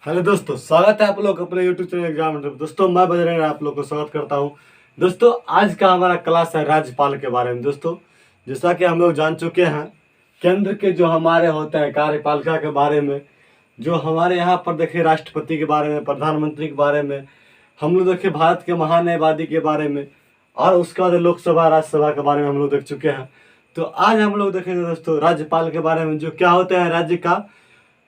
Hello दोस्तों, स्वागत है आप लोग अपने यूट्यूब चैनल एग्जाम। दोस्तों मैं बजरंग आप लोग को स्वागत करता हूं। दोस्तों आज का हमारा क्लास है राज्यपाल के बारे में। दोस्तों जैसा कि हम लोग जान चुके हैं, केंद्र के जो हमारे होते हैं कार्यपालिका के बारे में, जो हमारे यहाँ पर देखिए राष्ट्रपति के बारे में, प्रधानमंत्री के बारे में, हम लोग देखिए भारत के महान्यायवादी के बारे में, और उसके बाद लोकसभा राज्यसभा के बारे में हम लोग देख चुके हैं। तो आज हम लोग देखेंगे दोस्तों राज्यपाल के बारे में, जो क्या होता है राज्य का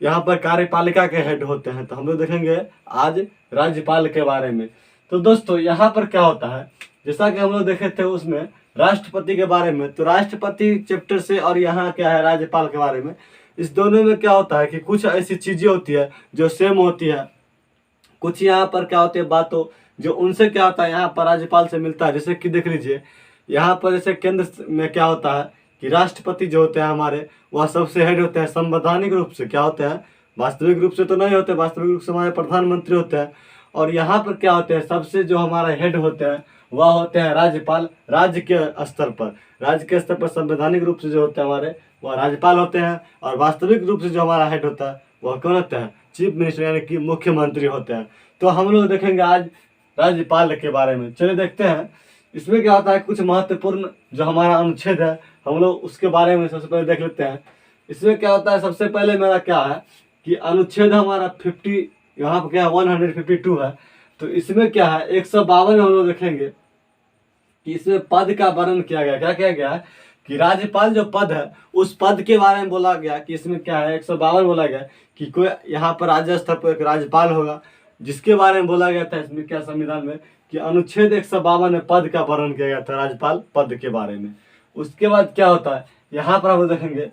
यहाँ पर कार्यपालिका के हेड होते हैं। तो हम लोग देखेंगे आज राज्यपाल के बारे में। तो दोस्तों यहाँ पर क्या होता है, जैसा कि हम लोग देखे थे उसमें राष्ट्रपति के बारे में, तो राष्ट्रपति चैप्टर से और यहाँ क्या है राज्यपाल के बारे में, इस दोनों में क्या होता है कि कुछ ऐसी चीजें होती है जो सेम होती है, कुछ यहाँ पर क्या होती है बातों जो उनसे क्या होता है यहाँ पर राज्यपाल से मिलता है। जैसे कि देख लीजिए यहाँ पर जैसे केंद्र में क्या होता है कि राष्ट्रपति जो होते हैं हमारे, वह सबसे हेड होते हैं संवैधानिक रूप से। क्या होते हैं, वास्तविक रूप से तो नहीं होते, वास्तविक रूप से हमारे प्रधानमंत्री होते हैं। और यहाँ पर क्या होते हैं, सबसे जो हमारा हेड होते हैं वह होते हैं राज्यपाल। राज्य के स्तर पर, राज्य के स्तर पर संवैधानिक रूप से जो होते हैं हमारे, वह राज्यपाल होते हैं। और वास्तविक रूप से जो हमारा हेड होता है वह कौन होते हैं, चीफ मिनिस्टर यानी कि मुख्यमंत्री होते हैं। तो हम लोग देखेंगे आज राज्यपाल के बारे में। चलिए देखते हैं इसमें क्या होता है। कुछ महत्वपूर्ण जो हमारा अनुच्छेद है हम लोग उसके बारे में सबसे पहले देख लेते हैं। इसमें क्या होता है, सबसे पहले मेरा क्या है कि अनुच्छेद हमारा 50, यहाँ पर क्या है 152 है। तो इसमें क्या है 152 में हम लोग देखेंगे कि इसमें पद का वर्णन किया गया। क्या किया गया है कि राज्यपाल जो पद है उस पद के बारे में बोला गया कि इसमें क्या है 152 बोला गया कि कोई यहाँ पर राज्य स्तर पर एक राज्यपाल होगा, जिसके बारे में बोला गया था इसमें क्या संविधान में कि अनुच्छेद 152 में पद का वर्णन किया गया था राज्यपाल पद के बारे में। उसके बाद क्या होता है यहाँ पर हम लोग देखेंगे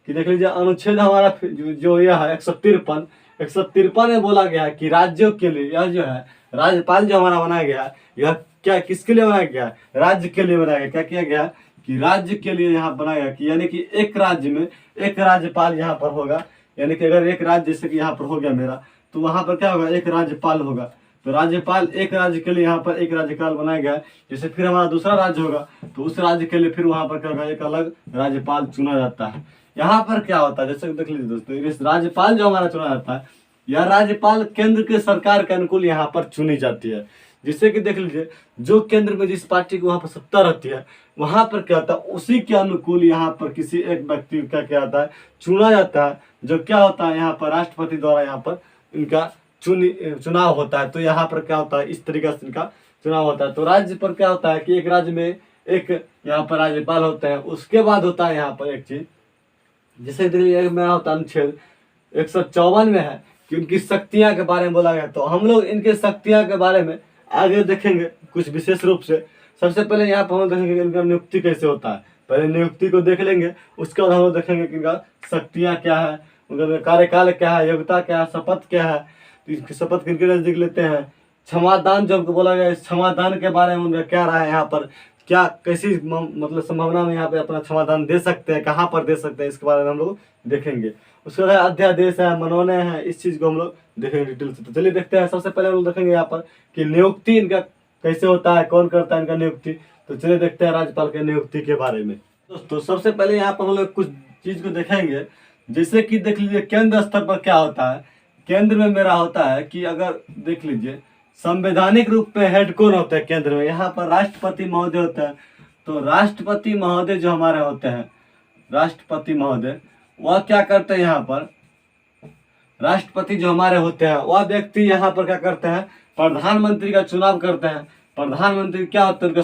कि देख लीजिए अनुच्छेद हमारा जो यह है 153 में बोला गया है कि राज्यों के लिए यह जो है राज्यपाल जो हमारा बनाया गया है, यह क्या किसके लिए बनाया गया है, राज्य के लिए बनाया गया। क्या किया गया कि राज्य के लिए यहाँ बनाया गया कि यानी कि एक राज्य में एक राज्यपाल यहाँ पर होगा। यानी कि अगर एक राज्य जैसे कि यहाँ पर हो गया मेरा, तो वहाँ पर क्या होगा, एक राज्यपाल होगा। तो राज्यपाल एक राज्य के लिए यहाँ पर एक राज्यपाल बनाया गया है। जैसे फिर हमारा दूसरा राज्य होगा तो उस राज्य के लिए फिर वहाँ पर क्या होगा, एक अलग राज्यपाल चुना जाता है। यहाँ पर क्या होता है, जैसे देख लीजिए दोस्तों, इस राज्यपाल जो हमारा चुना जाता है, यह राज्यपाल केंद्र के सरकार के अनुकूल यहाँ पर चुनी जाती है। जिससे कि देख लीजिए जो केंद्र में जिस पार्टी को वहाँ पर सत्ता रहती है, वहाँ पर क्या होता है उसी के अनुकूल यहाँ पर किसी एक व्यक्ति का क्या होता है चुना जाता है, जो क्या होता है यहाँ पर राष्ट्रपति द्वारा यहाँ पर इनका चुनाव होता है। तो यहाँ पर क्या होता है इस तरीके से इनका चुनाव होता है। तो राज्य पर क्या होता है कि एक राज्य में एक यहाँ पर राज्यपाल होते हैं। उसके बाद होता है यहाँ पर एक चीज, जैसे मेरा होता है अनुच्छेद 154 में है कि उनकी शक्तियां के बारे में बोला गया। तो हम लोग इनके शक्तियां के बारे में आगे देखेंगे कुछ विशेष रूप से। सबसे पहले यहाँ पर हम देखेंगे इनका नियुक्ति कैसे होता है, पहले नियुक्ति को देख लेंगे। उसके बाद हम लोग देखेंगे कि इनका शक्तियाँ क्या है, उनका कार्यकाल क्या है, योग्यता क्या है, शपथ क्या है। तो इसकी शपथ किनके नजदीक लेते हैं, क्षमादान जो हमको बोला गया, इस क्षमादान के बारे में उनका क्या रहा है, यहाँ पर क्या कैसी मतलब संभावना में यहाँ पे अपना क्षमादान दे सकते हैं, कहाँ पर दे सकते हैं, इसके बारे में हम लोग देखेंगे। उसके बाद अध्यादेश है, मनोनयन है, इस चीज को हम लोग देखेंगे डिटेल से। तो चलिए देखते हैं। सबसे पहले हम लोग देखेंगे यहाँ पर कि नियुक्ति इनका कैसे होता है, कौन करता है इनका नियुक्ति। तो चलिए देखते हैं राज्यपाल के नियुक्ति के बारे में। दोस्तों सबसे पहले यहाँ पर हम लोग कुछ चीज को देखेंगे। जैसे कि देख लीजिए केंद्र स्तर पर क्या होता है, केंद्र में मेरा होता है कि अगर देख लीजिए संवैधानिक रूप में हेड कौन होता है केंद्र में, यहाँ पर राष्ट्रपति महोदय होता है। तो राष्ट्रपति महोदय जो हमारे होते हैं, राष्ट्रपति महोदय वह क्या करते हैं, यहाँ पर राष्ट्रपति जो हमारे होते हैं वह व्यक्ति यहाँ पर क्या करते हैं, प्रधानमंत्री का चुनाव करते हैं। प्रधानमंत्री क्या होते हैं, उनके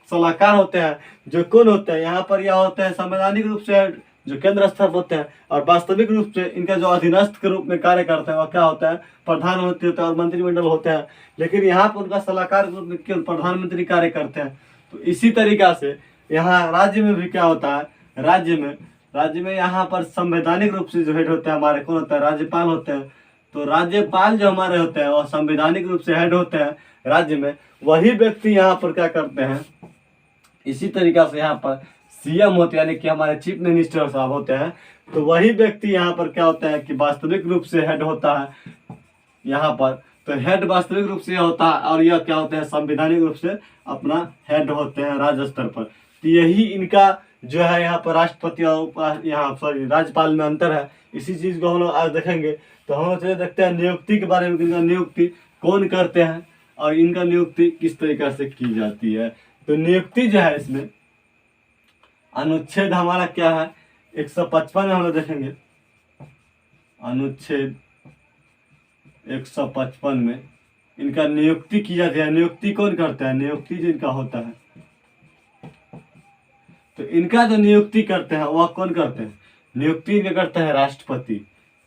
सलाहकार होते हैं। जो कौन होते हैं यहाँ पर, यह होते हैं संवैधानिक रूप से जो केंद्र स्तर पर होते हैं, और वास्तविक रूप से इनका जो अधीनस्थ के रूप में कार्य करते हैं वह क्या होता है, प्रधानमंत्री होता है और मंत्रिमंडल होते हैं। लेकिन यहाँ पर उनका सलाहकार के रूप में केवल प्रधानमंत्री कार्य करते हैं। तो इसी तरीका से यहाँ राज्य में भी क्या होता है, राज्य में यहाँ पर संवैधानिक रूप से जो हेड होते हैं हमारे कौन होता है, राज्यपाल होते हैं। तो राज्यपाल जो हमारे होते हैं वह संवैधानिक रूप से हेड होते हैं राज्य में। वही व्यक्ति यहाँ पर क्या करते हैं, इसी तरीका से यहाँ पर सीएम होते हैं यानी कि हमारे चीफ मिनिस्टर साहब होते हैं। तो वही व्यक्ति यहाँ पर क्या होता है कि वास्तविक रूप से हेड होता है यहाँ पर। तो हेड वास्तविक रूप से होता है और यह क्या होते हैं संवैधानिक रूप से अपना हेड होते हैं राज्य स्तर पर। तो यही इनका जो है यहाँ पर राष्ट्रपति और यहाँ सॉरी राज्यपाल में अंतर है। इसी चीज को हम लोग आज देखेंगे। तो हम लोग चलिए देखते हैं नियुक्ति के बारे में, इनका नियुक्ति कौन करते हैं और इनका नियुक्ति किस तरीके से की जाती है। तो नियुक्ति जो है इसमें अनुच्छेद हमारा क्या है 155 में हम लोग देखेंगे। अनुच्छेद 155 में इनका नियुक्ति की जाती है। नियुक्ति कौन करता है? नियुक्ति जिनका होता है, तो इनका जो नियुक्ति करते हैं वह कौन करते हैं? नियुक्ति इनका करते हैं राष्ट्रपति।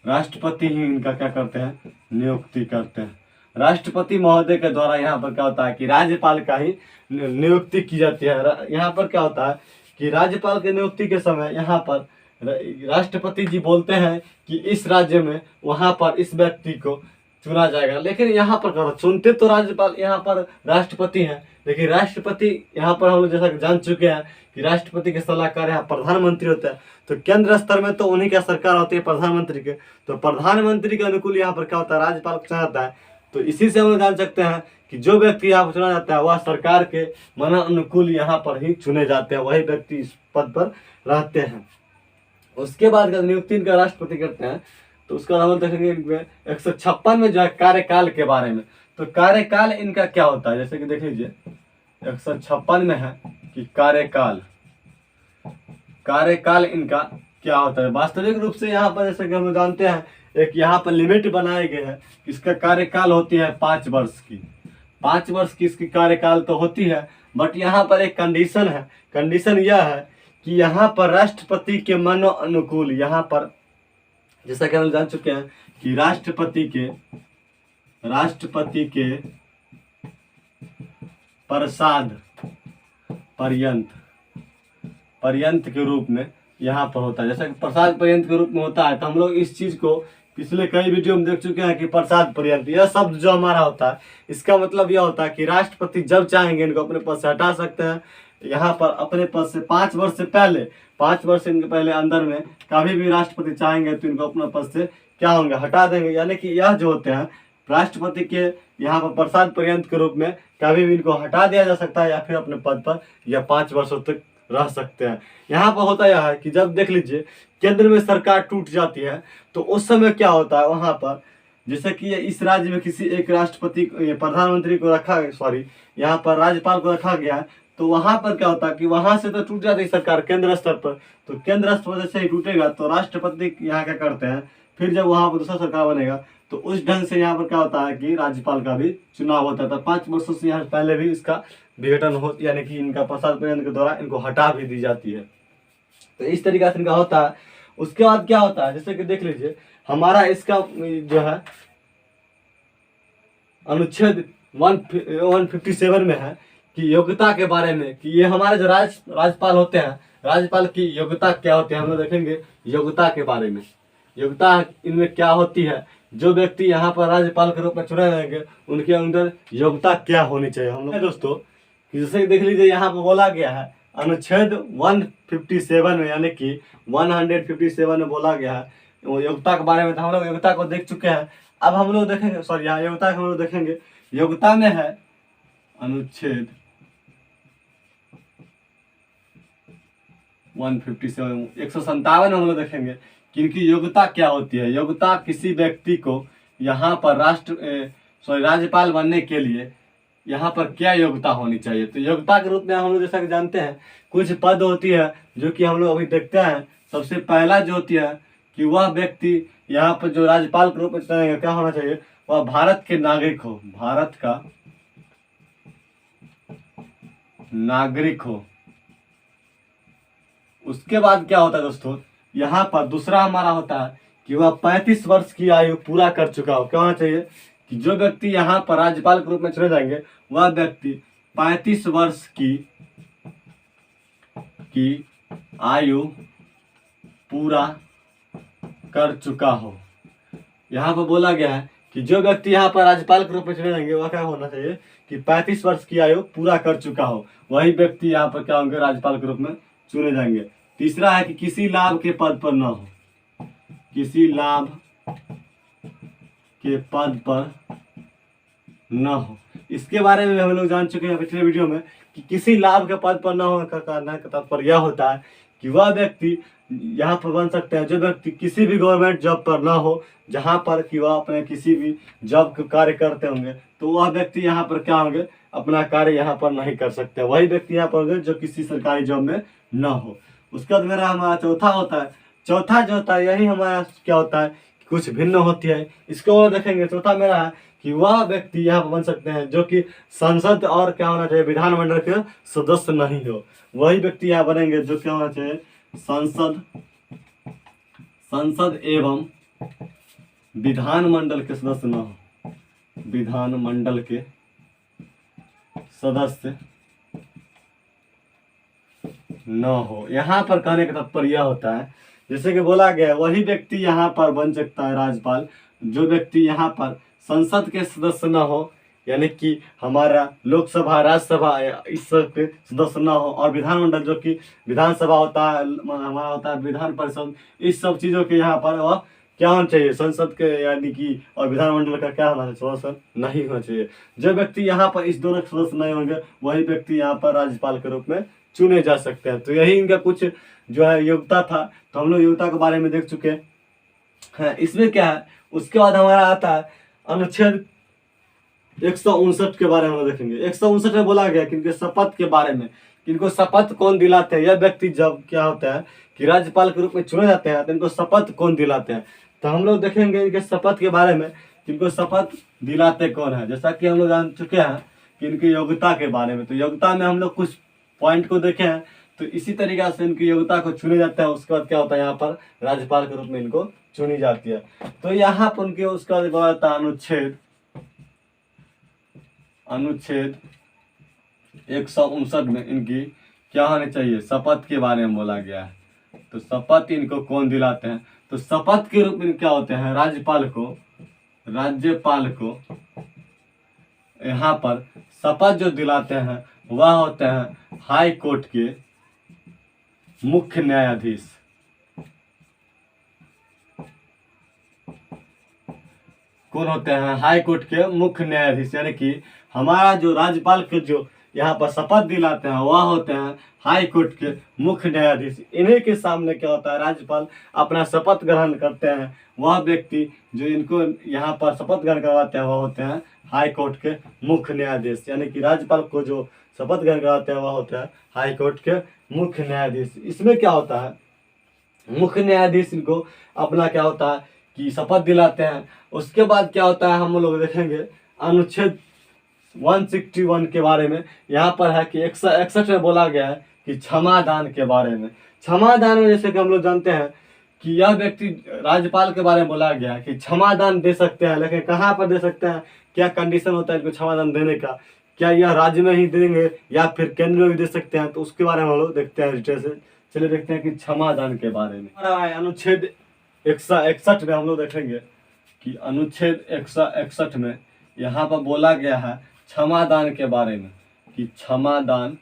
राष्ट्रपति ही इनका क्या करते हैं? नियुक्ति करते हैं। राष्ट्रपति महोदय के द्वारा यहाँ पर क्या होता है कि राज्यपाल का ही नियुक्ति की जाती है। यहाँ पर क्या होता है कि राज्यपाल के नियुक्ति के समय यहाँ पर राष्ट्रपति जी बोलते हैं कि इस राज्य में वहाँ पर इस व्यक्ति को चुना जाएगा। लेकिन यहाँ पर क्या चुनते तो राज्यपाल यहाँ पर राष्ट्रपति हैं, लेकिन राष्ट्रपति यहाँ पर हम लोग जैसा कि जान चुके हैं कि राष्ट्रपति के सलाहकार यहाँ प्रधानमंत्री होता है। तो केंद्र स्तर में तो उन्हीं का सरकार होती है प्रधानमंत्री के, तो प्रधानमंत्री के अनुकूल यहाँ पर क्या होता है? राज्यपाल को चुना जाता है। तो इसी से हम लोग जान सकते हैं कि जो व्यक्ति यहाँ पर चुना जाता है वह सरकार के मन अनुकूल यहाँ पर ही चुने जाते हैं, वही व्यक्ति इस पद पर रहते हैं। उसके बाद का नियुक्ति इनका राष्ट्रपति करते हैं। तो उसका हम देखेंगे 156 में जो है कार्यकाल के बारे में। तो कार्यकाल इनका क्या होता है, जैसे कि देख लीजिए 156 में है कि कार्यकाल इनका क्या होता है। वास्तविक रूप से यहाँ पर जैसे कि हम जानते हैं एक यहाँ पर लिमिट बनाए गए हैं, इसका कार्यकाल होती है 5 वर्ष की। 5 वर्ष की इसकी कार्यकाल तो होती है, बट यहाँ पर एक कंडीशन है। कंडीशन यह है कि यहाँ पर राष्ट्रपति के मनो अनुकूल, यहाँ पर जैसा कि हम जान चुके हैं कि राष्ट्रपति के प्रसाद पर्यंत के रूप में यहाँ पर होता है। जैसा कि प्रसाद पर्यंत के रूप में होता है, तो हम लोग इस चीज को पिछले कई वीडियो में देख चुके हैं कि प्रसाद पर्यंत यह शब्द जो हमारा होता है इसका मतलब यह होता है कि राष्ट्रपति जब चाहेंगे इनको अपने पद से हटा सकते हैं। यहाँ पर अपने पद से 5 वर्ष से पहले, 5 वर्ष इनके पहले अंदर में कभी भी राष्ट्रपति चाहेंगे तो इनको अपने पद से क्या होंगे? हटा देंगे। यानी कि यह जो होते हैं राष्ट्रपति के यहाँ पर प्रसाद पर्यंत के रूप में कभी भी इनको हटा दिया जा सकता है या फिर अपने पद पर या 5 वर्षों तक रह सकते हैं। यहाँ पर होता यह है कि जब देख लीजिए केंद्र में सरकार टूट जाती है तो उस समय क्या होता है, वहाँ पर जैसे कि इस राज्य में किसी एक राष्ट्रपति प्रधानमंत्री को यहाँ पर राज्यपाल को रखा गया है, तो वहाँ पर क्या होता है कि वहाँ से तो टूट जाती है सरकार केंद्र स्तर पर। तो केंद्र स्तर जैसे ही टूटेगा तो राष्ट्रपति यहाँ क्या करते हैं, फिर जब वहाँ पर दूसरा सरकार बनेगा तो उस ढंग से यहाँ पर क्या होता है कि राज्यपाल का भी चुनाव होता था। 5 वर्षों से यहाँ पहले भी इसका विघटन हो, यानी कि इनका प्रसाद पर्यंत के द्वारा इनको हटा भी दी जाती है। तो इस तरीका से इनका होता है। उसके बाद क्या होता है, जैसे कि देख लीजिए हमारा इसका जो है अनुच्छेद 157 में है कि योग्यता के बारे में, कि ये हमारे जो राज्यपाल होते हैं, राज्यपाल की योग्यता क्या होती है हम लोग देखेंगे। योग्यता के बारे में, योग्यता इनमें क्या होती है, जो व्यक्ति यहाँ पर राज्यपाल के रूप में चुने जाएंगे उनके अंदर योग्यता क्या होनी चाहिए। हम लोग दोस्तों कि जैसे देख लीजिए यहाँ पर बोला गया है अनुच्छेद 157 में, यानी कि 157 में बोला गया है वो योग्यता के बारे में। तो हम लोग योग्यता को देख चुके हैं। अब हम लोग देखेंगे, यहाँ योग्यता हम लोग देखेंगे। योग्यता में है अनुच्छेद 157 हम लोग देखेंगे कि इनकी योग्यता क्या होती है। योग्यता किसी व्यक्ति को यहाँ पर राज्यपाल बनने के लिए यहाँ पर क्या योग्यता होनी चाहिए। तो योग्यता के रूप में हम लोग जैसा कि जानते हैं कुछ पद होती है जो कि हम लोग अभी देखते हैं। सबसे पहला जो होती है कि वह व्यक्ति यहाँ पर जो राज्यपाल के रूप में चुनेंगे क्या होना चाहिए, वह भारत के नागरिक हो, भारत का नागरिक हो। उसके बाद क्या होता है दोस्तों, यहाँ पर दूसरा हमारा होता है कि वह 35 वर्ष की आयु पूरा कर चुका हो। क्या होना चाहिए कि जो व्यक्ति यहाँ पर राज्यपाल के रूप में चुने जाएंगे वह व्यक्ति 35 वर्ष की आयु पूरा कर चुका हो। यहाँ पर बोला गया है कि जो व्यक्ति यहाँ पर राज्यपाल के रूप में चुने जाएंगे वह क्या होना चाहिए कि 35 वर्ष की आयु पूरा कर चुका हो, वही व्यक्ति यहाँ पर क्या होंगे, राज्यपाल के रूप में चुने जाएंगे। तीसरा है कि किसी लाभ के पद पर न हो, किसी लाभ के पद पर न हो। इसके बारे में हम लोग जान चुके हैं पिछले वीडियो में कि किसी लाभ के पद पर न होने का कारण का तात्पर्य यह होता है कि वह व्यक्ति यहाँ पर बन सकते हैं जो व्यक्ति किसी भी गवर्नमेंट जॉब पर ना हो, जहाँ पर कि वह अपने किसी भी जॉब का कार्य करते होंगे, तो वह व्यक्ति यहाँ पर क्या होंगे, अपना कार्य यहाँ पर नहीं कर सकते। वही व्यक्ति यहाँ पर होंगे जो किसी सरकारी जॉब में ना हो। उसके बाद मेरा हमारा चौथा होता है, चौथा जो होता है यही हमारा क्या होता है, कुछ भिन्न होती है। इसको और देखेंगे, चौथा मेरा है कि वह व्यक्ति यहाँ पर बन सकते हैं जो कि संसद और क्या होना चाहिए, विधानमंडल के सदस्य नहीं हो। वही व्यक्ति यहाँ बनेंगे जो क्या होना चाहिए, संसद एवं विधानमंडल के सदस्य न हो, विधानमंडल के सदस्य न हो। यहाँ पर कहने का तात्पर्य यह होता है, जैसे कि बोला गया है, वही व्यक्ति यहाँ पर बन सकता है राज्यपाल जो व्यक्ति यहाँ पर संसद के सदस्य न हो, यानी कि हमारा लोकसभा, राज्यसभा इस सब के सदस्य न हो, और विधानमंडल जो कि विधानसभा होता है, हमारा होता है विधान परिषद, इस सब चीज़ों के यहाँ पर वह क्या होना चाहिए, संसद के यानी कि और विधानमंडल का क्या होना चाहिए, सदस्य नहीं होना चाहिए। जो व्यक्ति यहाँ पर इस दोनों के सदस्य नहीं होंगे वही व्यक्ति यहाँ पर राज्यपाल के रूप में चुने जा सकते हैं। तो यही इनका कुछ जो है योग्यता था। तो हम लोग योग्यता के बारे में देख चुके हैं। इसमें क्या है, उसके बाद हमारा आता है अनुच्छेद 159 के बारे में देखेंगे। 159 में बोला गया कि इनके शपथ के बारे में, इनको शपथ कौन दिलाते हैं। यह व्यक्ति जब क्या होता है कि राज्यपाल के रूप में चुने जाते हैं तो इनको शपथ कौन दिलाते हैं। तो हम लोग देखेंगे इनके शपथ के बारे में, इनको शपथ दिलाते कौन है। जैसा कि हम लोग जान चुके हैं कि इनकी योग्यता के बारे में, तो योग्यता में हम लोग कुछ पॉइंट को देखे हैं। तो इसी तरीके से इनकी योग्यता को चुने जाता है। उसके बाद क्या होता है, यहाँ पर राज्यपाल के रूप में इनको चुनी जाती है। तो यहाँ पर उनके उसका होता है अनुच्छेद 159 में इनकी क्या होनी चाहिए, शपथ के बारे में बोला गया है। तो शपथ इनको कौन दिलाते हैं, तो शपथ के रूप में क्या होते हैं, राज्यपाल को यहाँ पर शपथ जो दिलाते हैं वह होते हैं हाई कोर्ट के मुख्य न्यायाधीश। कौन होते हैं, हाई कोर्ट के मुख्य न्यायाधीश। यानी कि हमारा जो राज्यपाल के जो यहाँ पर शपथ दिलाते हैं वह होते हैं हाई कोर्ट के मुख्य न्यायाधीश। इन्हीं के सामने क्या होता है, राज्यपाल अपना शपथ ग्रहण करते हैं। वह व्यक्ति जो इनको यहाँ पर शपथ ग्रहण करवाते हैं वह होते हैं हाई कोर्ट के मुख्य न्यायाधीश। यानी कि राज्यपाल को जो शपथ ग्रहण करवाते हैं वह होता है हाई कोर्ट के मुख्य न्यायाधीश। इसमें क्या होता है, मुख्य न्यायाधीश इनको अपना क्या होता है कि शपथ दिलाते हैं। उसके बाद क्या होता है हम लोग देखेंगे अनुच्छेद 161 के बारे में। यहाँ पर है कि 161 में बोला गया है कि क्षमादान के बारे में। क्षमादान में जैसे कि हम लोग जानते हैं कि यह व्यक्ति राज्यपाल के बारे में बोला गया है कि क्षमादान दे सकते हैं, लेकिन कहाँ पर दे सकते हैं, क्या कंडीशन होता है इनको क्षमादान देने का, क्या यह राज्य में ही देंगे या फिर केंद्र में भी दे सकते हैं। तो उसके बारे में हम लोग देखते हैं डिटेल से। चलिए देखते हैं कि क्षमादान के बारे में। अनुच्छेद 161 में हम लोग देखेंगे कि अनुच्छेद 161 में यहाँ पर बोला गया है क्षमादान के बारे में कि क्षमादान,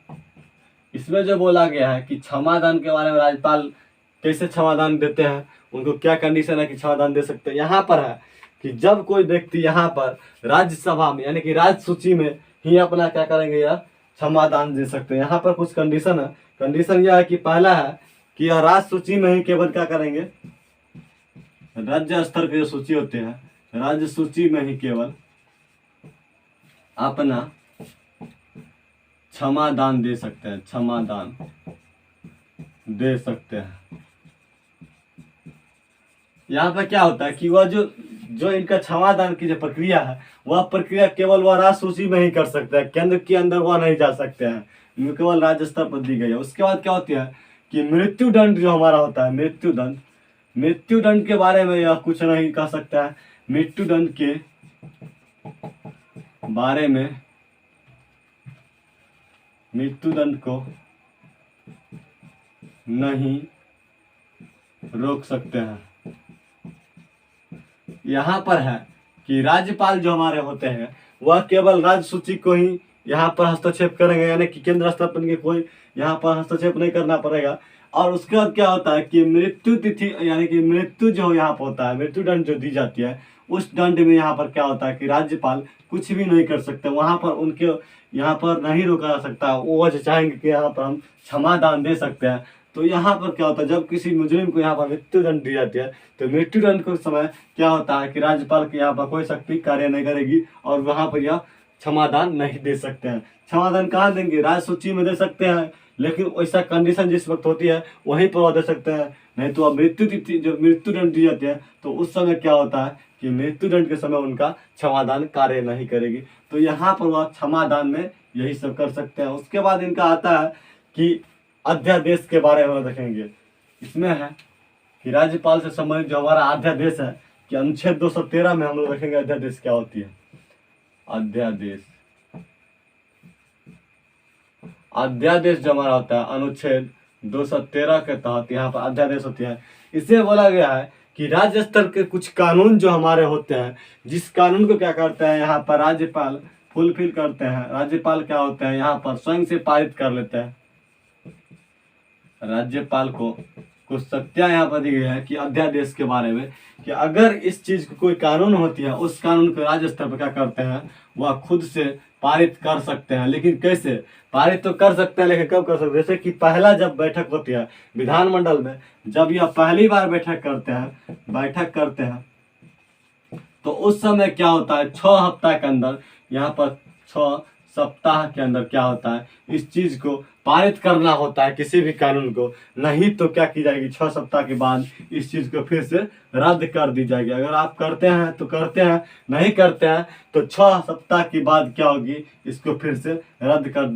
इसमें जो बोला गया है कि क्षमादान के बारे में राज्यपाल कैसे क्षमादान देते हैं, उनको क्या कंडीशन है कि क्षमादान दे सकते हैं। यहाँ पर है कि जब कोई व्यक्ति यहाँ पर राज्यसभा में यानी कि राज्य सूची में ही अपना क्या करेंगे, यह क्षमादान दे सकते हैं। यहाँ पर कुछ कंडीशन है। कंडीशन यह है कि पहला है कि यह राज्य सूची में ही केवल क्या करेंगे, राज्य स्तर के जो सूची होते हैं राज्य सूची में ही केवल अपना क्षमादान दे सकते हैं, क्षमादान दे सकते हैं। यहाँ पर क्या होता है कि वह जो इनका क्षमादान की जो प्रक्रिया है वह प्रक्रिया केवल वह राज्य सूची में ही कर सकते हैं, केंद्र के अंदर वह नहीं जा सकते हैं, केवल राज्य स्तर पर दी गई है। उसके बाद क्या होती है कि मृत्युदंड जो हमारा होता है, मृत्युदंड के बारे में यह कुछ नहीं कह सकता है। मृत्युदंड के बारे में, मृत्युदंड को नहीं रोक सकते हैं। यहाँ पर है कि राज्यपाल जो हमारे होते हैं वह केवल राज्य सूची को ही यहाँ पर हस्तक्षेप करेंगे, यानी कि केंद्र स्तर पर कोई यहाँ पर हस्तक्षेप नहीं करना पड़ेगा। और उसके बाद क्या होता है कि मृत्यु तिथि यानी कि मृत्यु जो यहाँ पर होता है, मृत्युदंड जो दी जाती है, उस दंड में यहाँ पर क्या होता है कि राज्यपाल कुछ भी नहीं कर सकते। वहाँ पर उनके यहाँ पर नहीं रोका जा सकता। वो जो चाहेंगे कि यहाँ पर हम क्षमादान दे सकते हैं तो यहाँ पर क्या होता है, जब किसी मुजरिम को यहाँ पर मृत्यु दंड दी जाती है तो मृत्यु दंड के समय क्या होता है कि राज्यपाल के यहाँ पर कोई शक्ति कार्य नहीं करेगी और वहाँ पर यह क्षमादान नहीं दे सकते हैं। क्षमादान कहाँ देंगे, राज सूची में दे सकते हैं, लेकिन वैसा कंडीशन जिस वक्त होती है वहीं पर वह दे सकते हैं। नहीं तो अब मृत्यु तिथि जब मृत्यु दंड दी जाती है तो उस समय क्या होता है कि मृत्यु दंड के समय उनका क्षमादान कार्य नहीं करेगी। तो यहाँ पर वह क्षमादान में यही सब कर सकते हैं। उसके बाद इनका आता है कि अध्यादेश के बारे में देखेंगे। इसमें है कि राज्यपाल से संबंधित जो हमारा अध्यादेश है कि अनुच्छेद 213 में हम लोग देखेंगे अध्यादेश क्या होती है। अध्यादेश जो हमारा होता है अनुच्छेद 213 के तहत यहाँ पर अध्यादेश होती है। इससे बोला गया है कि राज्य स्तर के कुछ कानून जो हमारे होते हैं, जिस कानून को क्या करते हैं यहाँ पर राज्यपाल फुलफिल करते हैं। राज्यपाल क्या होते हैं यहाँ पर स्वयं से पारित कर लेते हैं। राज्यपाल को कुछ शक्तियां यहाँ पर दी गई है कि अध्यादेश के बारे में कि अगर इस चीज की कोई कानून होती है उस कानून को राज्य स्तर पर क्या करते हैं वह खुद से पारित कर सकते हैं। लेकिन कैसे पारित तो कर सकते हैं, लेकिन कब कर सकते हैं, जैसे कि पहला जब बैठक होती है विधानमंडल में, जब यह पहली बार बैठक करते हैं तो उस समय क्या होता है 6 हफ्ता के अंदर, यहाँ पर 6 सप्ताह के अंदर क्या होता है इस चीज को पारित करना होता है किसी भी कानून को। नहीं तो क्या की जाएगी 6 सप्ताह के बाद इस चीज को फिर से रद्द कर दी जाएगी। अगर आप करते हैं तो करते हैं, नहीं करते हैं तो 6 सप्ताह के बाद क्या होगी इसको फिर से रद्द कर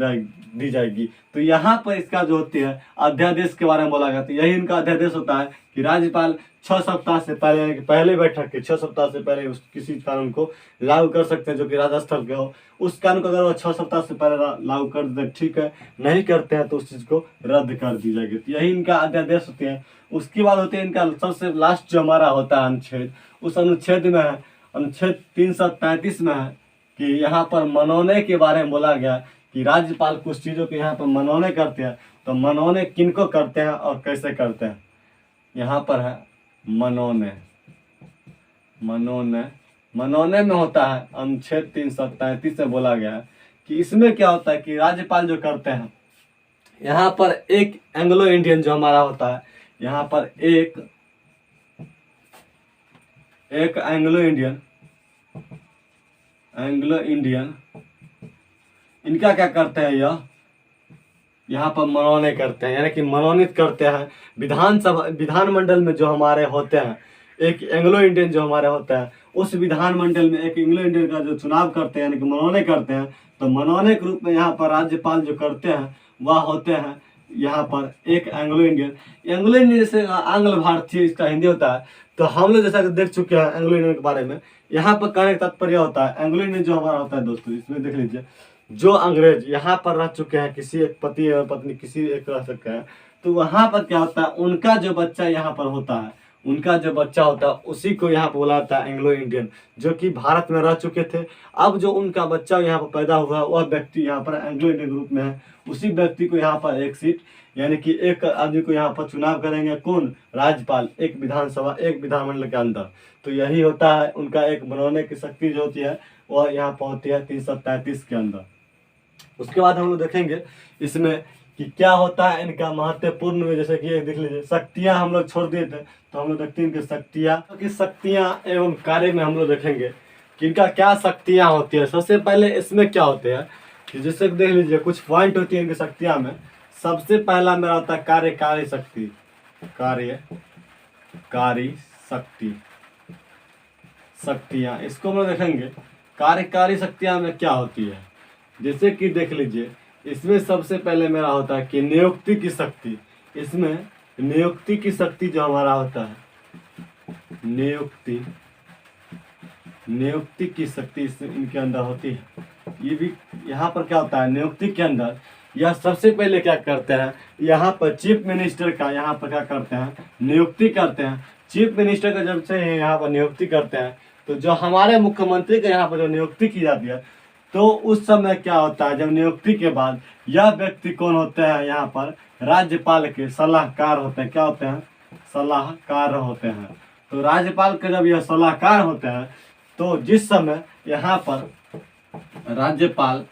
दी जाएगी। तो यहाँ पर इसका जो होती है अध्यादेश के बारे में बोला गया। तो यही इनका अध्यादेश होता है कि राज्यपाल 6 सप्ताह से पहले यानी कि पहले बैठक के 6 सप्ताह से पहले उस किसी कानून को लागू कर सकते हैं जो कि राज्य स्तर के हो। उस कानून को अगर वो 6 सप्ताह से पहले लागू कर दे ठीक है, नहीं करते हैं तो उस चीज को रद्द कर दी जाएगी। तो यही इनका अध्यादेश होते हैं। उसके बाद होते हैं इनका सबसे लास्ट जो हमारा होता है अनुच्छेद, उस अनुच्छेद में है अनुच्छेद 333 में है कि यहाँ पर मनौने के बारे में बोला गया कि राज्यपाल कुछ चीजों के यहाँ पर मनौने करते हैं। तो मनौने किनको करते हैं और कैसे करते हैं, यहाँ पर है मनौने में होता है अनुच्छेद 333 में बोला गया है कि इसमें क्या होता है कि राज्यपाल जो करते हैं यहाँ पर एक एंग्लो इंडियन जो हमारा होता है, यहाँ पर एक एंग्लो इंडियन इनका क्या करते हैं यहाँ पर मनौने करते हैं, यानी कि मनोनीत करते हैं। विधानमंडल में जो हमारे होते हैं एक एंग्लो इंडियन जो हमारे होता है उस विधानमंडल में एक एंग्लो इंडियन का जो चुनाव करते हैं यानी कि मनौने करते हैं। तो मनौने के रूप में यहाँ पर राज्यपाल जो करते हैं वह होते हैं यहाँ पर एक एंग्लो इंडियन जैसे आंग्ल भारतीय इसका हिंदी होता है। तो हम लोग जैसा देख चुके हैं एंग्लो इंडियन के बारे में। यहाँ पर कहने का तात्पर्य होता है एंग्लो इंडियन जो हमारा होता है दोस्तों, इसमें देख लीजिए जो अंग्रेज यहाँ पर रह चुके हैं, किसी एक पति और पत्नी किसी एक रह सकते हैं, तो वहाँ पर क्या होता है उनका जो बच्चा यहाँ पर होता है, उनका जो बच्चा होता है उसी को यहाँ पर बोला जाता है एंग्लो इंडियन, जो कि भारत में रह चुके थे। अब जो उनका बच्चा यहाँ पर पैदा हुआ वह व्यक्ति यहाँ पर एंग्लो इंडियन ग्रुप में है। उसी व्यक्ति को यहाँ पर एक सीट यानी कि एक आदमी को यहाँ पर चुनाव करेंगे कौन, राज्यपाल, एक विधानसभा एक विधानमंडल के अंदर। तो यही होता है उनका एक बनने की शक्ति जो होती है वह यहाँ पर होती है 333 के अंदर। उसके बाद हम लोग देखेंगे इसमें कि क्या होता है इनका महत्वपूर्ण में, जैसे कि देख लीजिए शक्तियां हम लोग छोड़ दिए थे तो हम लोग देखते हैं इनकी शक्तियां एवं कार्य में हम लोग देखेंगे कि इनका क्या शक्तियां होती है। सबसे पहले इसमें क्या होते हैं कि जैसे देख लीजिए कुछ पॉइंट होती है इनकी शक्तियां में। सबसे पहला मेरा होता है कार्यकारी शक्तियां, इसको हम लोग देखेंगे कार्यकारी शक्तियां में क्या होती है। जैसे कि देख लीजिए इसमें सबसे पहले मेरा होता है कि नियुक्ति की शक्ति। इसमें नियुक्ति की शक्ति जो हमारा होता है नियुक्ति की शक्ति इसमें इनके अंदर होती है। ये भी यहाँ पर क्या होता है नियुक्ति के अंदर यह सबसे पहले क्या करते हैं, यहाँ पर चीफ मिनिस्टर का यहाँ पर क्या करते हैं नियुक्ति करते हैं। चीफ मिनिस्टर का जब से यहाँ पर नियुक्ति करते हैं तो जो हमारे मुख्यमंत्री का यहाँ पर जो नियुक्ति की जाती है तो उस समय क्या होता है जब नियुक्ति के बाद यह व्यक्ति कौन होते हैं यहाँ पर राज्यपाल के सलाहकार होते हैं। क्या होते हैं सलाहकार होते हैं। तो राज्यपाल के जब यह सलाहकार होते हैं तो जिस समय यहाँ पर राज्यपाल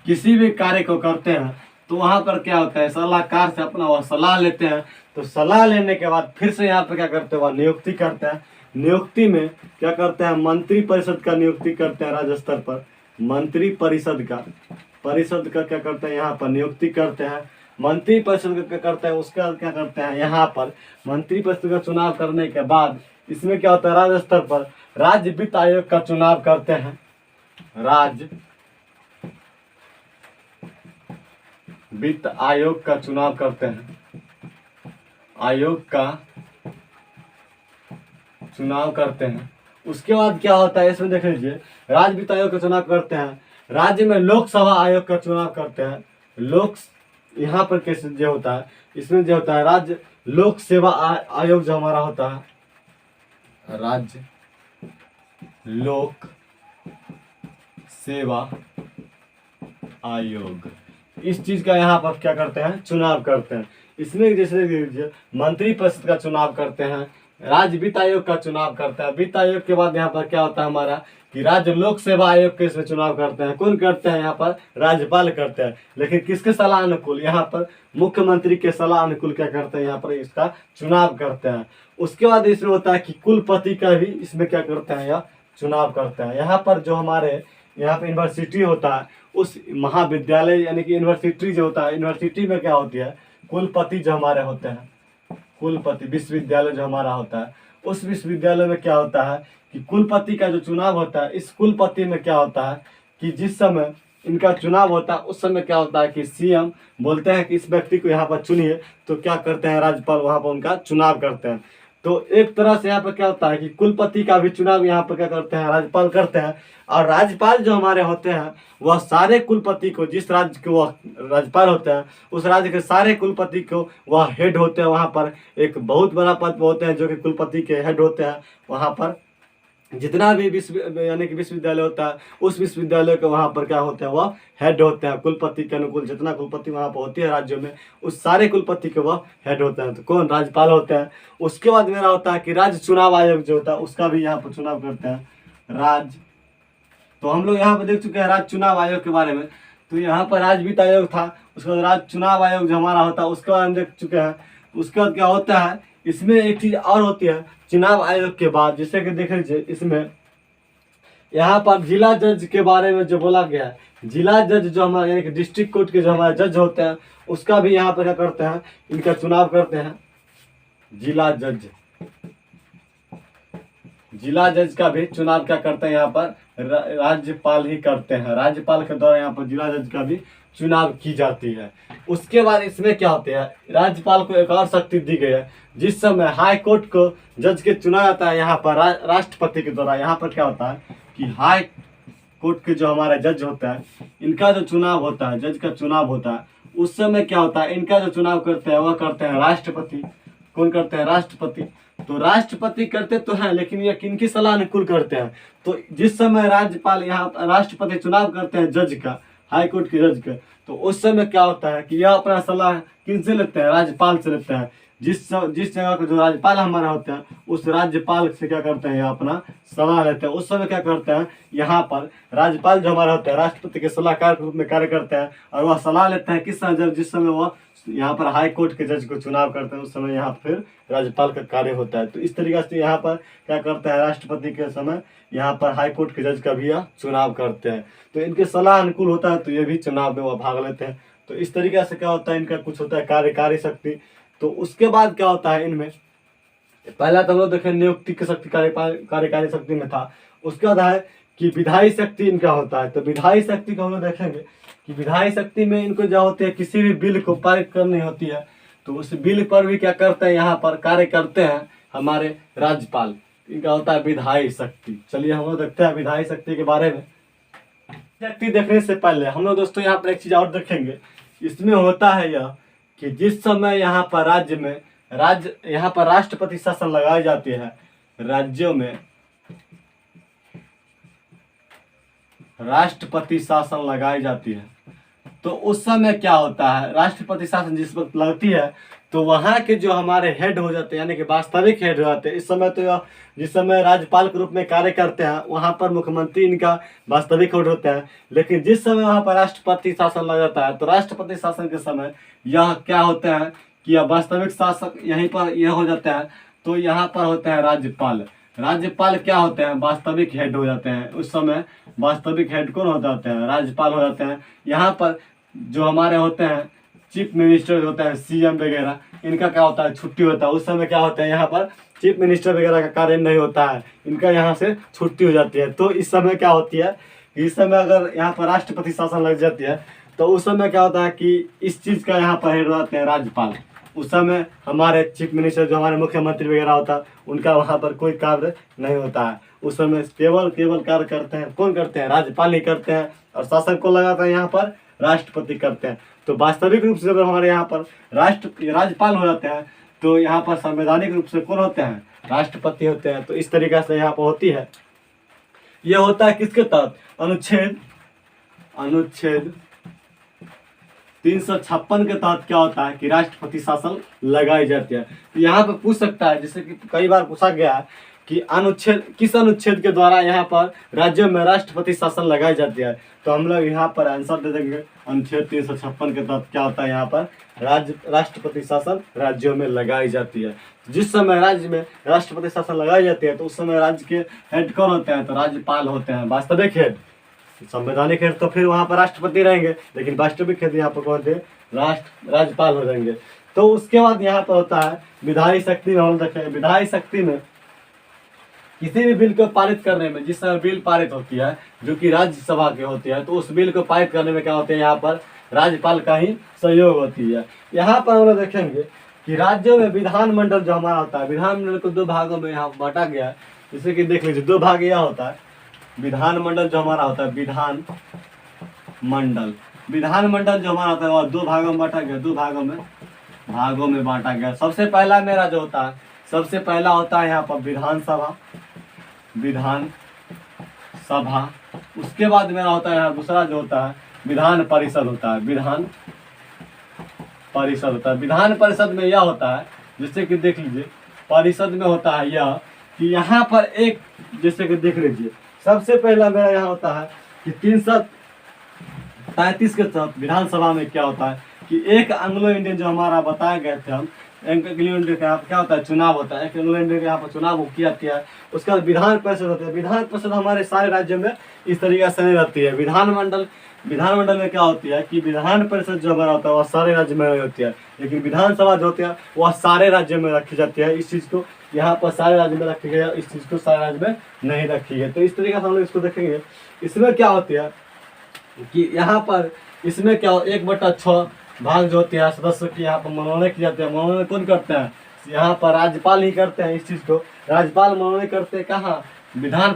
किसी भी कार्य को करते हैं तो वहाँ पर क्या होता है, सलाहकार से अपना वह सलाह लेते हैं। तो सलाह लेने के बाद फिर से यहाँ पर क्या करते हैं, वह नियुक्ति करते हैं। नियुक्ति में क्या करते हैं, मंत्री परिषद का नियुक्ति करते हैं राज्य स्तर पर। मंत्री परिषद का क्या करते हैं, यहाँ पर नियुक्ति करते हैं। मंत्री परिषद का क्या करते हैं, उसके बाद क्या करते हैं, यहाँ पर मंत्री परिषद का चुनाव करने के बाद इसमें क्या होता है, राज्य स्तर पर राज्य वित्त आयोग का चुनाव करते हैं। राज्य वित्त आयोग का चुनाव करते हैं। आयोग का चुनाव करते हैं। उसके बाद क्या होता है, इसमें देख लीजिए, राज्य वित्त आयोग का चुनाव करते हैं। राज्य में लोकसभा आयोग का चुनाव करते हैं। यहाँ पर कैसे जो होता है, इसमें जो होता है राज्य लोक सेवा आयोग जो हमारा होता है, राज्य लोक सेवा आयोग, इस चीज का यहाँ पर क्या करते हैं, चुनाव करते हैं। इसमें जैसे मंत्री परिषद का चुनाव करते हैं, राज्य वित्त आयोग का चुनाव करते हैं। वित्त आयोग के बाद यहाँ पर क्या होता है हमारा कि राज्य लोक सेवा आयोग के इसमें चुनाव करते हैं। कौन करते हैं, यहाँ पर राज्यपाल करते हैं। लेकिन किसके सलाह अनुकूल, यहाँ पर मुख्यमंत्री के सलाह अनुकूल क्या करते हैं, यहाँ पर इसका चुनाव करते हैं। उसके बाद इसमें होता है कि कुलपति का भी इसमें क्या करते हैं, यह चुनाव करते हैं। यहाँ पर जो हमारे यहाँ पे यूनिवर्सिटी होता है, उस महाविद्यालय यानी कि यूनिवर्सिटी जो होता है, यूनिवर्सिटी में क्या होती है, कुलपति जो हमारे होते हैं, कुलपति विश्वविद्यालय जो हमारा होता है, उस विश्वविद्यालय में क्या होता है कि कुलपति का जो चुनाव होता है, इस कुलपति में क्या होता है कि जिस समय इनका चुनाव होता है उस समय क्या होता है कि सीएम बोलते हैं कि इस व्यक्ति को यहाँ पर चुनिए, तो क्या करते हैं, राज्यपाल वहाँ पर उनका चुनाव करते हैं। तो एक तरह से यहाँ पर क्या होता है कि कुलपति का भी चुनाव यहाँ पर क्या करते हैं, राज्यपाल करते हैं। और राज्यपाल जो हमारे होते हैं वह सारे कुलपति को, जिस राज्य के वह राज्यपाल होते हैं उस राज्य के सारे कुलपति को वह हेड होते हैं। वहाँ पर एक बहुत बड़ा पद होते हैं जो कि कुलपति के हेड होते हैं। वहाँ पर जितना भी यानी कि विश्वविद्यालय होता है, उस विश्वविद्यालय के वहाँ पर क्या होते हैं, वह हेड होते हैं। कुलपति के अनुकूल जितना कुलपति वहाँ पर होती है राज्यों में, उस सारे कुलपति के वह हेड होते हैं। तो कौन, राज्यपाल होते हैं। उसके बाद मेरा होता है कि राज्य चुनाव आयोग जो होता है उसका भी यहाँ पर चुनाव करते हैं, राज्य। तो हम लोग यहाँ पर देख चुके हैं राज्य चुनाव आयोग के बारे में। तो यहाँ पर राज्य वित्त आयोग था, उसके बाद राज्य चुनाव आयोग जो हमारा होता है उसके बाद हम देख चुके हैं। उसके बाद क्या होता है, इसमें एक चीज और होती है चुनाव आयोग के बाद, जैसे कि देख लीजिए, इसमें यहाँ पर जिला जज के बारे में जो बोला गया है, जिला जज जो हमारा यानी कि डिस्ट्रिक्ट कोर्ट के जो हमारे जज होते हैं उसका भी यहाँ पर क्या करते हैं, इनका चुनाव करते हैं। जिला जज का भी चुनाव क्या करते हैं, यहाँ पर राज्यपाल ही करते हैं। राज्यपाल के द्वारा यहाँ पर जिला जज का भी चुनाव की जाती है। उसके बाद इसमें क्या होते हैं, राज्यपाल को एक और शक्ति दी गई है। जिस समय हाई कोर्ट को जज के चुना जाता है यहाँ पर राष्ट्रपति के द्वारा, यहाँ पर क्या होता है कि हाई कोर्ट के जो हमारे जज होता है इनका जो चुनाव होता है, जज का चुनाव होता है, उस समय क्या होता है, इनका जो चुनाव करते हैं वह करते हैं राष्ट्रपति। कौन करते हैं, राष्ट्रपति। तो राष्ट्रपति करते तो हैं, लेकिन ये किनकी सलाह अनुकूल करते हैं। तो जिस समय राज्यपाल यहाँ राष्ट्रपति चुनाव करते हैं जज का, हाई कोर्ट के जज का, तो उस समय क्या होता है कि यह अपना सलाह किन से लेते हैं, राज्यपाल से लेते हैं। जिस जगह का जो राज्यपाल हमारा होते हैं उस राज्यपाल से क्या करते हैं, अपना सलाह लेते हैं। उस समय क्या करते हैं, यहाँ पर राज्यपाल जो हमारा होता है राष्ट्रपति के सलाहकार के रूप में कार्य करते हैं। और वह सलाह लेते हैं किस समय, जब जिस समय वह यहाँ पर हाई कोर्ट के जज को चुनाव करते हैं उस समय यहाँ फिर राज्यपाल का कार्य होता है। तो इस तरीके से यहाँ पर क्या करता है, राष्ट्रपति के समय यहाँ पर हाई कोर्ट के जज का भी यह चुनाव करते हैं। तो इनके सलाह अनुकूल होता है तो ये भी चुनाव में वह भाग लेते हैं। तो इस तरीके से क्या होता है, इनका कुछ होता है कार्यकारी शक्ति। तो उसके बाद क्या होता है, इनमें पहला तो हम लोग देखें नियुक्ति की शक्ति कार्यकारी शक्ति में था। उसके बाद है कि विधायी शक्ति इनका होता है। तो विधायी शक्ति को हम लोग देखेंगे कि विधायी शक्ति में इनको जो होती है किसी भी बिल को पारित करनी होती है, तो उस बिल पर भी क्या करते हैं, यहाँ पर कार्य करते हैं हमारे राज्यपाल। इनका होता है विधायी शक्ति। चलिए हम लोग देखते हैं विधायी शक्ति के बारे में। शक्ति देखने से पहले हम लोग दोस्तों यहाँ पर एक चीज और देखेंगे। इसमें होता है यह कि जिस समय यहाँ पर यहाँ पर राष्ट्रपति शासन लगाई जाती है, राज्यों में राष्ट्रपति शासन लगाई जाती है, तो उस समय क्या होता है, राष्ट्रपति शासन जिस वक्त लगती है तो वहाँ के जो हमारे हेड हो जाते हैं, यानी कि वास्तविक हेड हो जाते हैं, इस समय तो जिस समय राज्यपाल के रूप में कार्य करते हैं वहाँ पर मुख्यमंत्री इनका वास्तविक हेड होता है। लेकिन जिस समय वहाँ पर राष्ट्रपति शासन लग जाता है तो राष्ट्रपति शासन के समय यह क्या होता है कि यह वास्तविक शासक यहीं पर यह हो जाता है। तो यहाँ पर होता है राज्यपाल। राज्यपाल क्या होते हैं, वास्तविक हेड हो जाते हैं। उस समय वास्तविक हेड कौन हो जाते हैं, राज्यपाल हो जाते हैं। यहाँ पर जो हमारे होते हैं चीफ मिनिस्टर होता है, सीएम वगैरह, इनका क्या होता है, छुट्टी होता है। उस समय क्या होता है, यहाँ पर चीफ मिनिस्टर वगैरह का कार्य नहीं होता है, इनका यहाँ से छुट्टी हो जाती है। तो इस समय क्या होती है, इस समय अगर यहाँ पर राष्ट्रपति शासन लग जाती है तो उस समय क्या होता है कि इस चीज़ का यहाँ पर हेड हो जाते हैं राज्यपाल। उस समय हमारे चीफ मिनिस्टर जो हमारे मुख्यमंत्री वगैरह होता है उनका वहाँ पर कोई कार्य नहीं होता है। उस समय केवल कार्य करते हैं कौन करते हैं, राज्यपाल ही करते हैं। और शासन को लगाता है यहाँ पर राष्ट्रपति करते हैं। तो वास्तविक रूप से जब हमारे यहाँ पर राज्यपाल हो जाते हैं तो यहाँ पर संवैधानिक रूप से कौन होते हैं, राष्ट्रपति होते हैं। तो इस तरीक़ा से यहाँ पर होती है। यह होता है किसके तहत, अनुच्छेद 356 के तहत क्या होता है कि राष्ट्रपति शासन लगाई जाती है। तो यहाँ पर पूछ सकता है, जैसे कि कई बार पूछा गया है कि किस अनुच्छेद के द्वारा यहाँ पर राज्यों में राष्ट्रपति शासन लगाई जाती है। तो हम लोग यहाँ पर आंसर दे देंगे अनुच्छेद 356 के तहत क्या होता है, यहाँ पर राष्ट्रपति शासन राज्यों में लगाई जाती है। जिस समय राज्य में राष्ट्रपति शासन लगाई जाती है तो उस समय राज्य के हेड कौन होते हैं, तो राज्यपाल होते हैं, वास्तविक हेड। संवैधानिक हेड तो फिर वहाँ पर राष्ट्रपति रहेंगे, लेकिन वास्तविक हेड यहाँ पर कौन थे, राज्यपाल हो जाएंगे। तो उसके बाद यहाँ पर होता है विधायी शक्ति में। हम देखेंगे विधायी शक्ति में किसी भी बिल को पारित करने में, जिस समय बिल पारित होती है जो कि राज्यसभा की होती है, तो उस बिल को पारित करने में क्या होते हैं, यहाँ पर राज्यपाल का ही सहयोग होती है। यहाँ पर हम लोग देखेंगे कि राज्यों में विधानमंडल जो हमारा होता है, विधानमंडल को दो भागों में यहाँ बांटा गया है। जैसे कि देख लीजिए, दो भाग यह होता है, विधानमंडल जो हमारा होता है, विधानमंडल जो हमारा होता है वह दो भागों में बांटा गया, दो भागों में बांटा गया। सबसे पहला मेरा जो होता है, सबसे पहला होता है यहाँ पर विधानसभा। उसके बाद मेरा होता है यहाँ दूसरा जो होता है विधान परिषद होता है, विधान परिषद में यह होता है, जैसे कि देख लीजिए परिषद में होता है यह कि यहाँ पर एक, जैसे कि देख लीजिए सबसे पहला मेरा यहाँ होता है कि 333 के तहत विधानसभा में क्या होता है कि एक एंग्लो इंडियन जो हमारा बताए गए थे हम, एंग्लो इंडियन का क्या होता है, चुनाव होता है। एक एंग्लो इंडियन का यहाँ पर चुनाव किया गया है। उसके बाद विधान परिषद होता है। विधान परिषद हमारे सारे राज्यों में इस तरीके से नहीं रहती है। विधानमंडल में क्या होती है कि विधान परिषद जो हमारा होता है वह सारे राज्य में नहीं होती है, लेकिन विधानसभा जो होती है वह सारे राज्यों में रखी जाती है। इस चीज़ को यहाँ पर सारे राज्य में रखी गई है, इस चीज़ को सारे राज्य में नहीं रखी है। तो इस तरीके से हम लोग इसको देखेंगे। इसमें क्या होती है कि यहाँ पर इसमें क्या 1/6 भाग जो होती है सदस्य की यहाँ पर मनोनयन की जाती है। मनोनयन कौन करते हैं, यहाँ पर राज्यपाल ही करते हैं। इस चीज़ को राज्यपाल मनोनयन करते हैं कहाँ, विधान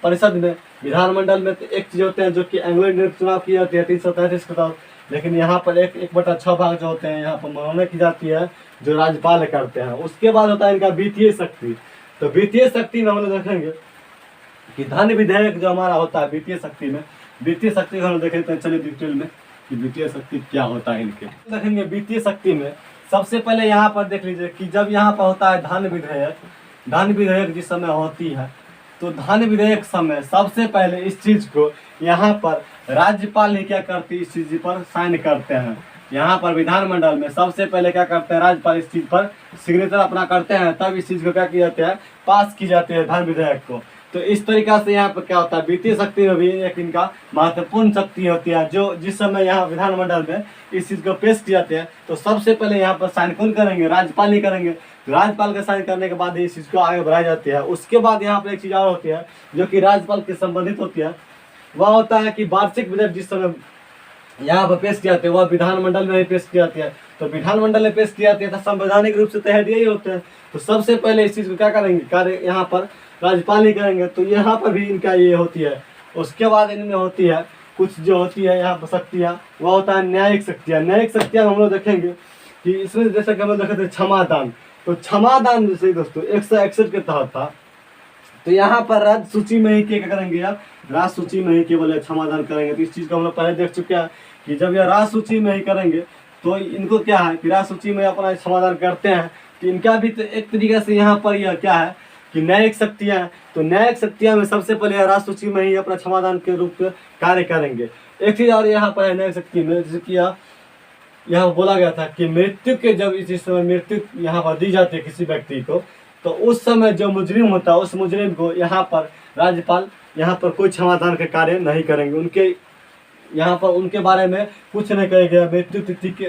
परिषद में। विधानमंडल में तो एक चीज़ होते हैं जो कि एंग्लो इंडियन चुनाव की जाती है 333 के तहत, लेकिन यहाँ पर 1/6 भाग जो होते हैं यहाँ पर मनोनयन की जाती है जो राज्यपाल करते हैं। उसके बाद होता है इनका वित्तीय शक्ति। तो वित्तीय शक्ति में हम लोग देखेंगे कि धन विधेयक जो हमारा होता है वित्तीय शक्ति में, वित्तीय शक्ति को हम देखेंगे। चलिए डिटेल में कि वित्तीय शक्ति क्या होता है इनके देखेंगे। वित्तीय शक्ति में सबसे पहले यहाँ पर देख लीजिए कि जब यहाँ पर होता है धन विधेयक जिस समय होती है, तो धन विधेयक समय सबसे पहले इस चीज़ को यहाँ पर राज्यपाल ही क्या करती है, इस चीज़ पर साइन करते हैं। यहाँ पर विधानमंडल में सबसे पहले क्या करते हैं, राज्यपाल इस चीज़ पर सिग्नेचर अपना करते हैं, तब इस चीज़ को क्या किया जाता है, पास की जाती है धन विधेयक को। तो इस तरीक़ा से यहाँ पर क्या होता है, वित्तीय शक्ति में भी एक इनका महत्वपूर्ण शक्ति होती है। जो जिस समय यहाँ विधानमंडल में इस चीज़ को पेश किया जाते हैं तो सबसे पहले यहाँ पर साइन कौन करेंगे, राज्यपाल ही करेंगे। राज्यपाल का साइन करने के बाद इस चीज़ को आगे बढ़ाई जाती है। उसके बाद यहाँ पर एक चीज़ और होती है जो कि राज्यपाल के संबंधित होती है, वह होता है कि वार्षिक बजट जिस समय यहाँ पर पेश किया जाते हैं वह विधानमंडल में ही पेश की जाती है। तो विधानमंडल में पेश की जाती है तो संवैधानिक रूप से तो हेड यही होते हैं। तो सबसे पहले इस चीज़ को क्या करेंगे, कार्य यहाँ पर राज्यपाल ही करेंगे। तो यहाँ पर भी इनका ये होती है। उसके बाद इनमें होती है कुछ जो होती है यहाँ पर शक्तियाँ, वह होता है न्यायिक शक्तियाँ। न्यायिक शक्तियाँ हम लोग देखेंगे कि इसमें जैसे कि हम लोग देखे थे क्षमादान। तो क्षमादान जैसे दोस्तों 161 के तहत था। तो यहाँ पर राज्य सूची में ही क्या करेंगे, आप राज्य सूची में ही केवल क्षमादान करेंगे। तो इस चीज़ को हम लोग पहले देख चुके हैं कि जब यह राज्य सूची में ही करेंगे तो इनको क्या है कि राष्ट्र सूची में अपना समाधान करते हैं, तो इनका भी तो एक तरीके से यहाँ पर यह क्या है कि न्यायिक शक्तियाँ हैं। तो न्यायिक शक्तियाँ में सबसे पहले यह राष्ट्र सूची में ही अपना समाधान के रूप में कार्य करेंगे। एक चीज़ और यहाँ पर है न्यायिक शक्ति में, जैसे कि यहाँ बोला गया था कि मृत्यु के जब इस समय मृत्यु यहाँ पर दी जाती है किसी व्यक्ति को, तो उस समय जो मुजरिम होता है उस मुजरिम को यहाँ पर राज्यपाल यहाँ पर कोई समाधान के कार्य नहीं करेंगे। उनके यहाँ पर उनके बारे में कुछ नहीं कहा गया।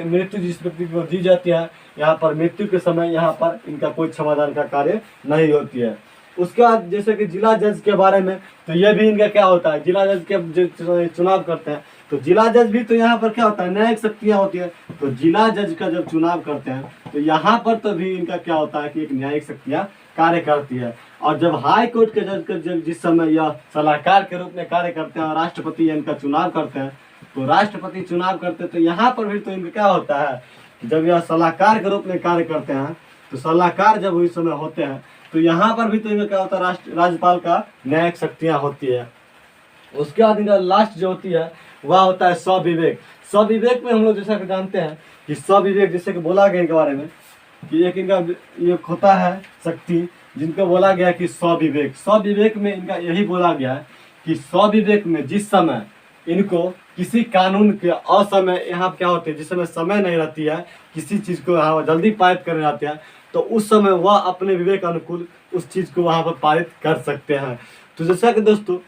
मृत्यु जिस व्यक्ति को दी जाती है यहाँ पर मृत्यु के समय यहाँ पर इनका कोई समाधान का कार्य नहीं होती है। उसके बाद जैसे कि जिला जज के बारे में, तो ये भी इनका क्या होता है, जिला जज के जो चुनाव करते हैं, तो जिला जज भी तो यहाँ पर क्या होता है न्यायिक शक्तियाँ होती है। तो जिला जज का जब चुनाव करते हैं तो यहाँ पर तो भी इनका क्या होता है कि एक न्यायिक शक्तियाँ कार्य करती है। और जब हाई कोर्ट के जज का जिस समय यह सलाहकार के रूप में कार्य करते हैं और राष्ट्रपति इनका चुनाव करते हैं, तो राष्ट्रपति चुनाव करते हैं, तो यहाँ पर भी तो इनका क्या होता है, जब यह सलाहकार के रूप में कार्य करते हैं, तो सलाहकार जब इस समय होते हैं, तो यहाँ पर भी तो इनका क्या होता है राज्यपाल का न्यायिक शक्तियाँ होती है। उसके बाद इनका लास्ट जो होती है वह होता है स्वविवेक। स्वविवेक में हम लोग जैसा कि जानते हैं कि स्वविवेक जैसे कि बोला गया इनके बारे में कि एक इनका ये होता है शक्ति जिनको बोला गया कि स्वविवेक। स्वविवेक में इनका यही बोला गया है कि स्वविवेक में जिस समय इनको किसी कानून के असमय यहाँ क्या होते हैं, जिस समय समय नहीं रहती है किसी चीज़ को यहाँ जल्दी पारित करने जाते हैं, तो उस समय वह अपने विवेक अनुकूल उस चीज़ को वहाँ पर पारित कर सकते हैं। तो जैसा कि दोस्तों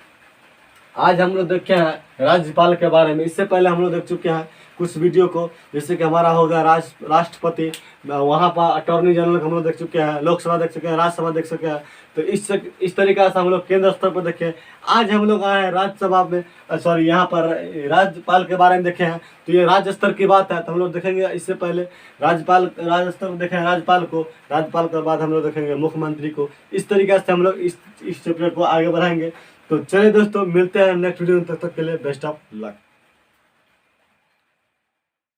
आज हम लोग देखे हैं राज्यपाल के बारे में। इससे पहले हम लोग देख चुके हैं कुछ वीडियो को, जैसे कि हमारा हो गया राष्ट्रपति, वहाँ पर अटॉर्नी जनरल हम लोग देख चुके हैं, लोकसभा देख चुके हैं, राज्यसभा देख चुके हैं। तो इस तरीक़ा से हम लोग केंद्र स्तर पर देखें। आज हम लोग आए हैं राज्यसभा में, सॉरी यहाँ पर राज्यपाल के बारे में देखे हैं। तो ये राज्य स्तर की बात है, तो हम लोग देखेंगे इससे पहले राज्य स्तर पर देखें राज्यपाल को, राज्यपाल के बाद हम लोग देखेंगे मुख्यमंत्री को। इस तरीक़े से हम लोग इस चैप्टर को आगे बढ़ाएंगे। तो चलिए दोस्तों मिलते हैं नेक्स्ट वीडियो में, तब तक के लिए बेस्ट ऑफ लक।